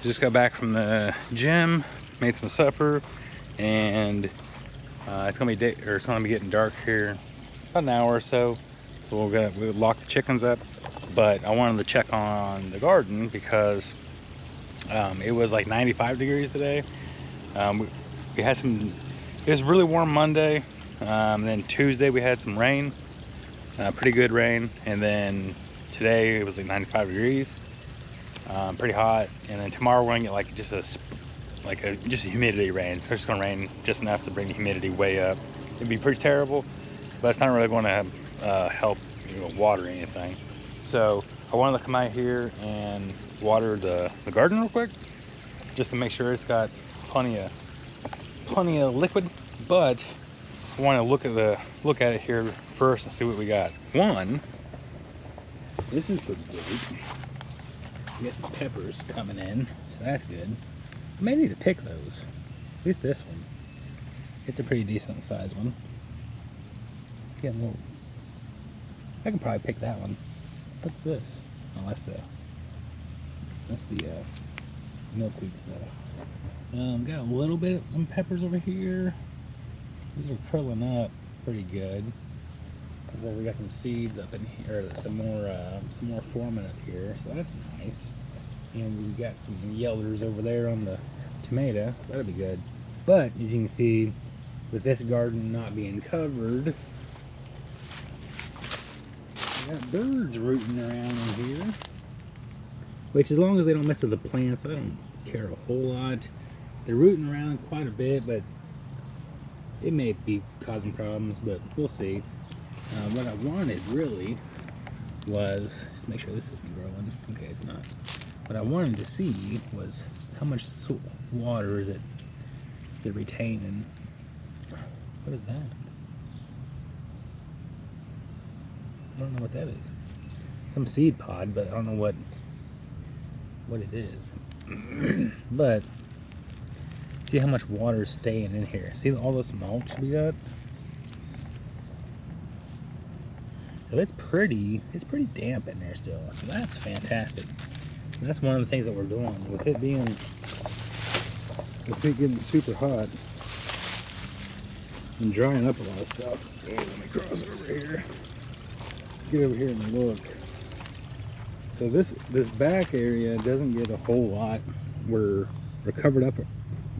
Just got back from the gym, made some supper, and it's gonna be getting dark here about an hour or so. So we'll lock the chickens up. But I wanted to check on the garden because it was like 95 degrees today. We had some. It was really warm Monday. Then Tuesday we had some rain, pretty good rain, and then today it was like 95 degrees. Pretty hot, and then tomorrow we're gonna get like just a humidity rain. So it's just gonna rain just enough to bring the humidity way up. It'd be pretty terrible, but it's not really going to help, water anything. So I wanted to come out here and water the garden real quick, just to make sure it's got plenty of liquid. But I want to look at it here first and see what we got. One, this is pretty good. We got some peppers coming in, so that's good. I may need to pick those. At least this one. It's a pretty decent sized one. I can probably pick that one. What's this? Oh, that's the milkweed stuff. Got a little bit of some peppers over here. These are curling up pretty good. So we got some seeds up in here, some more forming up here, so that's nice. And we've got some yellers over there on the tomato, so that'll be good. But as you can see, with this garden not being covered, we got birds rooting around in here. Which, as long as they don't mess with the plants, I don't care a whole lot. They're rooting around quite a bit, but it may be causing problems, but we'll see. What I wanted really was, just make sure this isn't growing. Okay, it's not. What I wanted to see was how much water is it retaining. What is that? I don't know what that is. Some seed pod, but I don't know what it is. But see how much water is staying in here. See all this mulch we got? So it's pretty damp in there still, so that's fantastic. And that's one of the things that we're doing with it getting super hot and drying up a lot of stuff. Oh, let me cross over here. Get over here and look. So this back area doesn't get a whole lot. We're covered up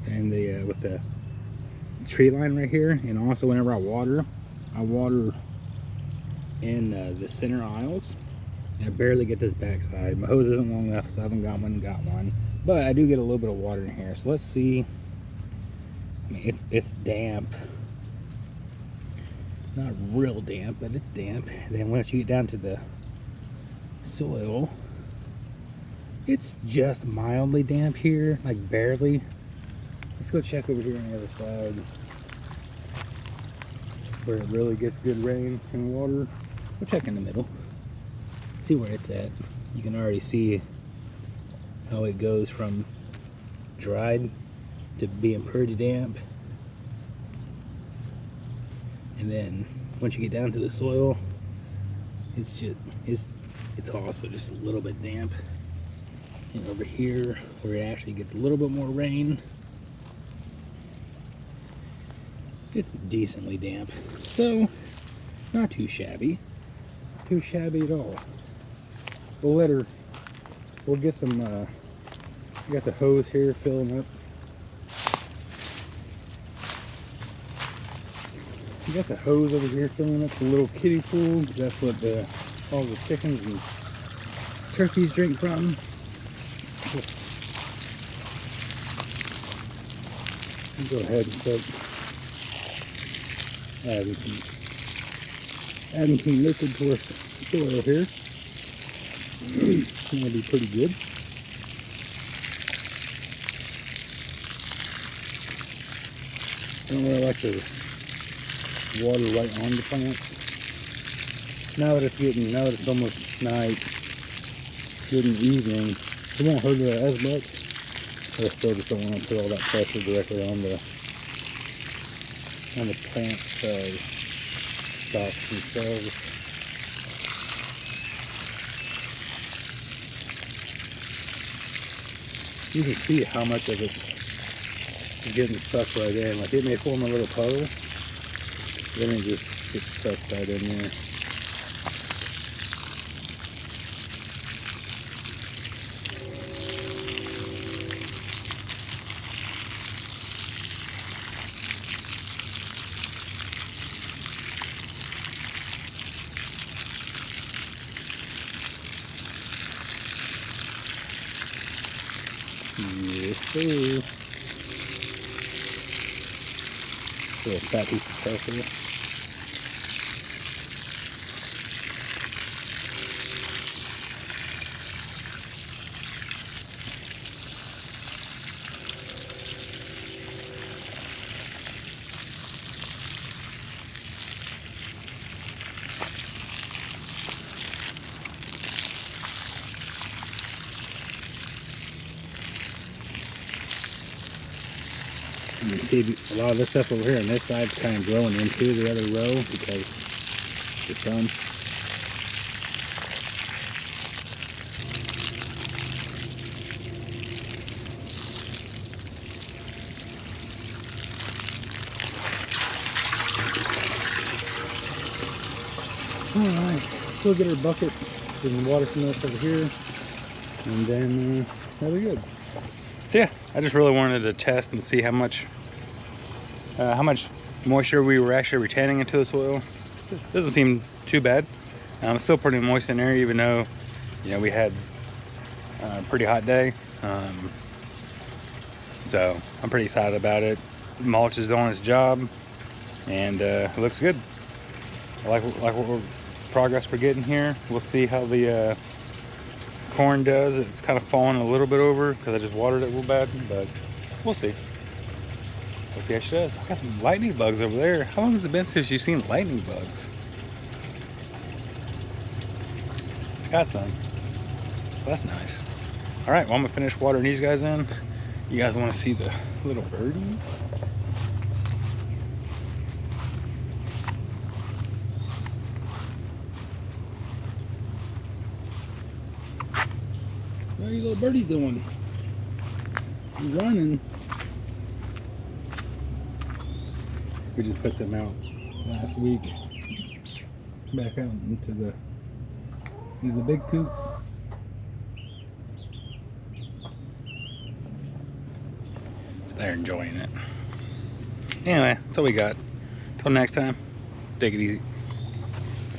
and with the tree line right here, and also whenever I water in the center aisles, and I barely get this backside. My hose isn't long enough, so I haven't got one, but I do get a little bit of water in here. So let's see. I mean, it's damp, not real damp, but it's damp. And then once you get down to the soil, it's just mildly damp here, like barely. Let's go check over here on the other side where it really gets good rain and water. We'll check in the middle, see where it's at. You can already see how it goes from dried to being pretty damp. And then once you get down to the soil, it's also just a little bit damp. And over here where it actually gets a little bit more rain, it's decently damp. So not too shabby. Not too shabby at all. We'll get some we got the hose here filling up. We got the hose over here filling up the little kiddie pool, because that's what all the chickens and turkeys drink from. I'll go ahead and start adding some liquid to our soil here. That'll be pretty good. I don't really like to water right on the plants. Now that it's almost night, getting evening, it won't hurt it as much. But I still just don't want to put all that pressure directly on the plant stalks themselves. you can see how much of it is getting sucked right in. Like it may form a little puddle, then it just gets sucked right in there. Yes, sir. Little fat piece of stuff here. You can see a lot of this stuff over here on this side is kind of growing into the other row because the sun. Alright, let's go get our bucket and water some of this over here, and then that'll be good. So yeah, I just really wanted to test and see how much moisture we were actually retaining into the soil. It doesn't seem too bad. It's still pretty moist in there, even though, you know, we had a pretty hot day. So I'm pretty excited about it. Mulch is doing its job, and it looks good. I like what progress we're getting here. We'll see how the corn does. It's kind of falling a little bit over because I just watered it real bad, but we'll see. We'll see how she does. I got some lightning bugs over there. How long has it been since you've seen lightning bugs? I got some. That's nice. All right, well, I'm gonna finish watering these guys in. You guys want to see the little birdies? What are you little birdies doing? You're running. We just put them out last week. Back out into the big coop. So they're enjoying it. Anyway, that's all we got. Till next time, take it easy.